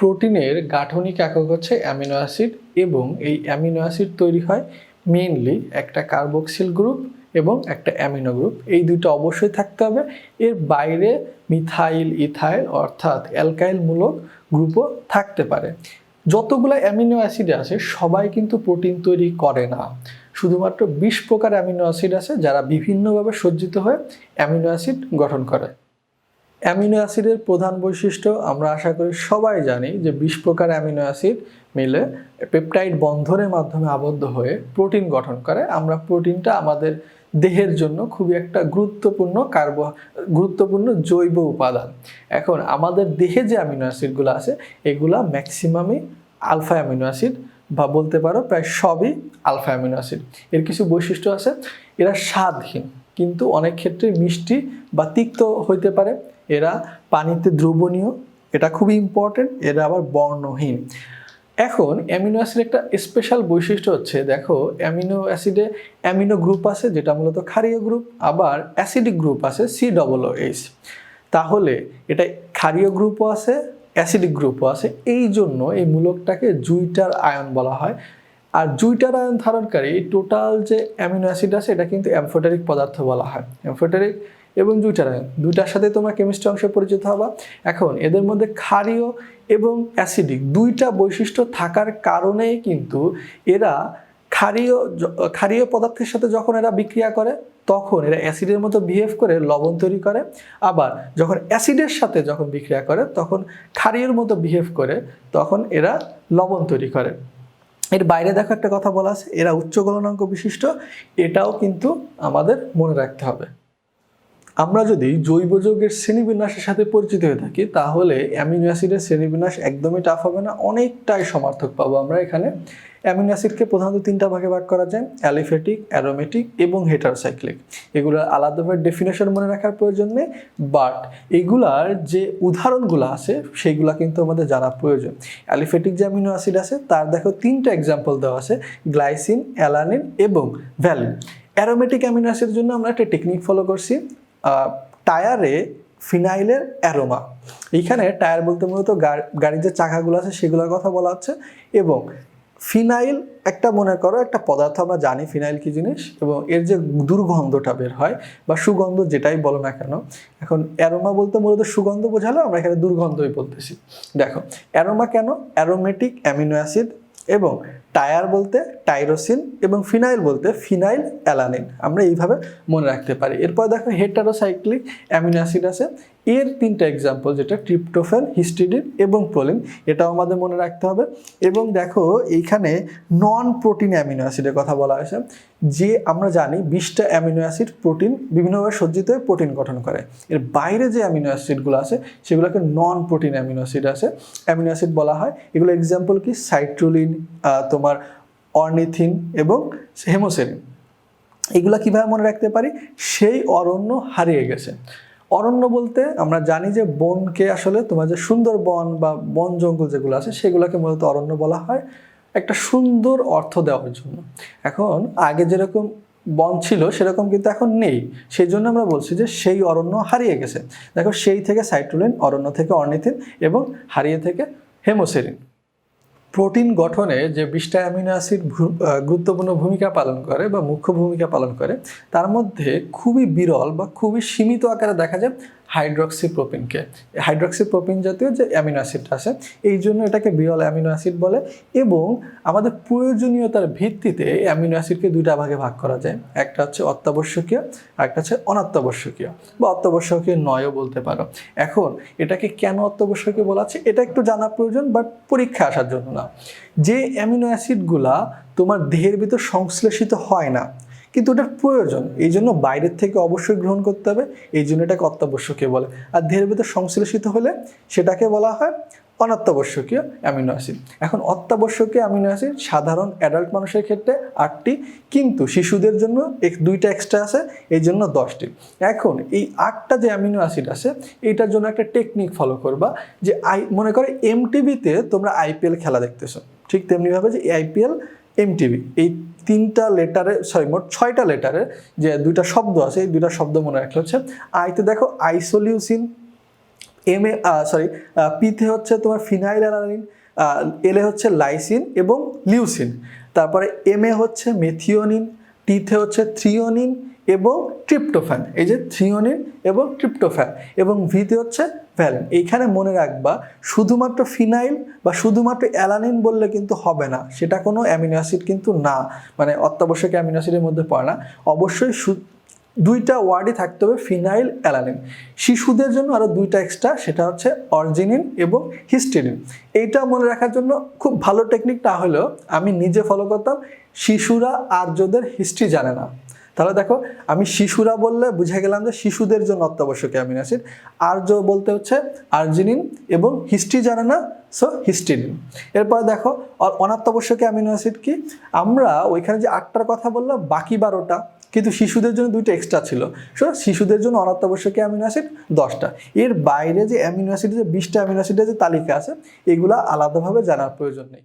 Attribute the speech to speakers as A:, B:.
A: প্রোটিনের গাঠনিক একক হচ্ছে অ্যামিনো অ্যাসিড এবং এই অ্যামিনো অ্যাসিড তৈরি হয় মেইনলি একটা কার্বক্সিল গ্রুপ এবং একটা অ্যামিনো গ্রুপ। এই দুটো অবশ্যই থাকতে হবে। এর বাইরে মিথাইল, ইথাইল অর্থাৎ অ্যালকাইল মূলক গ্রুপও থাকতে পারে। যতগুলো অ্যামিনো অ্যাসিড আছে সবাই কিন্তু প্রোটিন তৈরি করে না। শুধুমাত্র 20 প্রকার অ্যামিনো অ্যাসিড আছে যারা বিভিন্নভাবে সজ্জিত হয়ে অ্যামিনো অ্যাসিড গঠন করে। অ্যামিনো অ্যাসিডের প্রধান বৈশিষ্ট্য আমরা আশা করি সবাই জানি যে 20 প্রকার অ্যামিনো অ্যাসিড মিলে পেপটাইড বন্ধনের মাধ্যমে আবদ্ধ হয়ে প্রোটিন গঠন করে। আমরা প্রোটিনটা আমাদের দেহের জন্য খুবই একটা গুরুত্বপূর্ণ জৈব উপাদান। এখন আমাদের দেহে যে অ্যামিনো অ্যাসিডগুলো আছে এগুলা ম্যাক্সিমামই আলফা অ্যামিনো অ্যাসিড, বা বলতে পারো প্রায় সবই আলফা অ্যামিনো অ্যাসিড। এর কিছু বৈশিষ্ট্য আছে, এরা স্বাদহীন কিন্তু অনেক ক্ষেত্রে মিষ্টি বা তিক্ত হইতে পারে। এরা পানিতে দ্রবণীয়, এটা খুবই ইম্পর্টেন্ট। এরা আবার বর্ণহীন। এখন অ্যামিনো অ্যাসিডের একটা স্পেশাল বৈশিষ্ট্য হচ্ছে, দেখো অ্যামিনো অ্যাসিডে অ্যামিনো গ্রুপ আছে যেটা মূলত ক্ষারীয় গ্রুপ, আবার অ্যাসিডিক গ্রুপ আছে COOH। তাহলে এটা ক্ষারীয় গ্রুপও আছে, অ্যাসিডিক গ্রুপও আছে। এই জন্য এই মূলকটাকে জুইটার আয়ন বলা হয়। আর জুইটার আয়ন ধারণকারী টোটাল যে অ্যামিনো অ্যাসিড আছে এটা কিন্তু অ্যামফোটেরিক পদার্থ বলা হয়। অ্যামফোটেরিক এবং জুইটার আয়ন দুইটার সাথে তোমরা কেমিস্ট্রি অংশে পরিচিত হবা। এখন এদের মধ্যে ক্ষারীয় এবং অ্যাসিডিক দুইটা বৈশিষ্ট্য থাকার কারণেই কিন্তু এরা ক্ষারীয় পদার্থের সাথে যখন এরা বিক্রিয়া করে তখন এরা অ্যাসিডের মতো বিহেভ করে লবণ তৈরি করে, আবার যখন অ্যাসিডের সাথে যখন বিক্রিয়া করে তখন ক্ষারীয়র মতো বিহেভ করে তখন এরা লবণ তৈরি করে। এর বাইরে দেখো একটা কথা বলা আছে, এরা উচ্চ গলনাঙ্ক বিশিষ্ট, এটাও কিন্তু আমাদের মনে রাখতে হবে। আমরা যদি জৈব যৌগের শ্রেণীবিন্যাসের সাথে পরিচিত হয়ে থাকি তাহলে অ্যামিনো অ্যাসিডের শ্রেণীবিন্যাস একদমই টাফ হবে না, অনেকটাই সমার্থক পাবো আমরা এখানে। অ্যামিনো অ্যাসিডকে প্রধানত 3টা ভাগে ভাগ করা যায়, অ্যালিফ্যাটিক, অ্যারোমেটিক এবং হেটারোসাইক্লিক। এগুলোর আলাদাভাবে ডেফিনেশন মনে রাখার প্রয়োজন নেই, বাট এগুলার যে উদাহরণগুলো আছে সেইগুলা কিন্তু আমাদের জানা প্রয়োজন। অ্যালিফ্যাটিক যে অ্যামিনো অ্যাসিড আছে তার দেখো 3টা এক্সাম্পল দেওয়া আছে, গ্লাইসিন, অ্যালানিন এবং ভ্যালিন। অ্যারোমেটিক অ্যামিনো অ্যাসিডের জন্য আমরা একটা টেকনিক ফলো করছি, টায়ারে ফিনাইলের অ্যারোমা। এইখানে টায়ার বলতে মূলত গাড়ির যে চাকাগুলো আছে সেগুলোর কথা বলা হচ্ছে। এবং ফিনাইল একটা মনে করো একটা পদার্থ, আমরা জানি ফিনাইল কি জিনিস, এবং এর যে দুর্গন্ধটা বের হয় বা সুগন্ধ যেটাই বলো না কেন, এখন অ্যারোমা বলতে মূলত সুগন্ধ বোঝালো, আমরা এখানে দুর্গন্ধই বলতেছি। দেখো অ্যারোমা কেন, অ্যারোমেটিক অ্যামিনো অ্যাসিড, এবং টায়ার বলতে টাইরোসিন এবং ফিনাইল বলতে ফিনাইল অ্যালানিন, আমরা এইভাবে মনে রাখতে পারি। এরপর দেখো হেটারোসাইক্লিক অ্যামিনো অ্যাসিড আছে, এর 3টা এক্সাম্পল যেটা ট্রিপ্টোফ্যান, হিস্টিডিন এবং প্রোলিন, এটাও আমাদের মনে রাখতে হবে। এবং দেখো এইখানে নন প্রোটিন অ্যামিনো অ্যাসিডের কথা বলা হয়েছে, যে আমরা জানি 20টা অ্যামিনো অ্যাসিড প্রোটিন বিভিন্নভাবে সজ্জিত হয়ে প্রোটিন গঠন করে। এর বাইরে যে অ্যামিনো অ্যাসিডগুলো আছে সেগুলোকে নন প্রোটিন অ্যামিনো অ্যাসিড বলা হয়। এগুলো এক্সাম্পল কি, সাইট্রুলিন, তোমার অর্নিথিন এবং হেমোসেরিন। এগুলা কিভাবে মনে রাখতে পারি, সেই অরণ্য হারিয়ে গেছে। অরণ্য বলতে আমরা জানি যে বনকে আসলে তোমার যে সুন্দর বন বা বন জঙ্গল যেগুলো আছে সেগুলোকে মূলত অরণ্য বলা হয় একটা সুন্দর অর্থ দেওয়ার জন্য। এখন আগে যেরকম বন ছিল সেরকম কিন্তু এখন নেই, সেই জন্য আমরা বলছি যে সেই অরণ্য হারিয়ে গেছে। দেখো সেই থেকে সাইট্রুলিন, অরণ্য থেকে অর্নিথিন এবং হারিয়ে থেকে হেমোসেরিন। প্রোটিন গঠনে যে 20টা অ্যামিনো অ্যাসিড গুরুত্বপূর্ণ ভূমিকা পালন করে বা মুখ্য ভূমিকা পালন করে তার মধ্যে খুবই বিরল বা খুবই সীমিত আকারে দেখা যায় হাইড্রক্সিপ্রোপিনকে। হাইড্রক্সিপ্রোপিন জাতীয় যে অ্যামিনো অ্যাসিডটা আছে এই জন্য এটাকে বিরল অ্যামিনো অ্যাসিড বলে। এবং আমাদের প্রয়োজনীয়তার ভিত্তিতে অ্যামিনো অ্যাসিডকে 2টা ভাগে ভাগ করা যায়, একটা হচ্ছে অত্যাবশ্যকীয় আর একটা হচ্ছে অনাত্যাবশ্যকীয় বা অত্যাবশ্যকীয় নয়ও বলতে পারো। এখন এটাকে কেন অত্যাবশ্যকীয় বলা আছে এটা একটু জানা প্রয়োজন, বাট পরীক্ষা আসার জন্য না। যে অ্যামিনো অ্যাসিডগুলা তোমার দেহের ভিতর সংশ্লেষিত হয় না কিন্তু ওটার প্রয়োজন, এই জন্য বাইরের থেকে অবশ্যই গ্রহণ করতে হবে, এই জন্য এটাকে অত্যাবশ্যকীয় বলে। আর দেহের ভিতর সংশ্লেষিত হলে সেটাকে বলা হয় অনাত্যাবশ্যকীয় অ্যামিনো অ্যাসিড। এখন অত্যাবশ্যকীয় অ্যামিনো অ্যাসিড সাধারণ অ্যাডাল্ট মানুষের ক্ষেত্রে 8টি, কিন্তু শিশুদের জন্য 2টা এক্সট্রা আছে, এই জন্য 10টি। এখন এই 8টা যে অ্যামিনো অ্যাসিড আছে এইটার জন্য একটা টেকনিক ফলো করবা, যে মনে করে এমটিভিতে তোমরা আইপিএল খেলা দেখতেছো, ঠিক তেমনিভাবে যে আইপিএল, এমটিভি, এই 3টা লেটারে মোট 6টা লেটারে যে 2টা শব্দ আছে এই 2টা শব্দ মনে রাখলে হচ্ছে আইতে দেখো আইসোলিউসিন, এম এ সরি পিতে হচ্ছে তোমার ফিনাইল অ্যালানিন, এলে হচ্ছে লাইসিন এবং লিউসিন। তারপরে এম এ হচ্ছে মেথিওনিন, টিতে হচ্ছে থ্রিওনিন এবং ট্রিপ্টোফ্যান, এই যে থ্রিওনিন এবং ট্রিপ্টোফ্যান, এবং ভিতে হচ্ছে ভ্যালিন। এইখানে মনে রাখবা শুধুমাত্র ফিনাইল বা শুধুমাত্র অ্যালানিন বললে কিন্তু হবে না, সেটা কোনো অ্যামিনো অ্যাসিড কিন্তু না, মানে অত্যাবশ্যক অ্যামিনো অ্যাসিডের মধ্যে পড়ে না। অবশ্যই দুইটা ওয়ার্ডই থাকতে হবে, ফিনাইল অ্যালানিন। শিশুদের জন্য আরও দুইটা এক্সট্রা, সেটা হচ্ছে অর্জিনিন এবং হিস্টিডিন। এইটা মনে রাখার জন্য খুব ভালো টেকনিকটা হলো, আমি নিজে ফলো করতাম, শিশুরা আর্যদের হিস্ট্রি জানে না। তাহলে দেখো আমি শিশুরা বললে বুঝে গেলাম যে শিশুদের জন্য অত্যাবশ্যকীয় অ্যামিনো অ্যাসিড, আর্য বলতে হচ্ছে আর্জিনিন এবং হিস্ট্রি জানে না, সো হিস্টিডিন। এরপরে দেখো অনাত্যাবশ্যকীয় অ্যামিনো অ্যাসিড কি, আমরা ওইখানে যে 8টার কথা বললাম, বাকি 12টা, কিন্তু শিশুদের জন্য 2টা এক্সট্রা ছিল। সো শিশুদের জন্য অনাত্যাবশ্যকীয় অ্যামিনো অ্যাসিড 10টা। এর বাইরে যে অ্যামিনো অ্যাসিড, যে 20টা অ্যামিনো অ্যাসিডের যে তালিকা আছে, এগুলা আলাদাভাবে জানার প্রয়োজন নেই।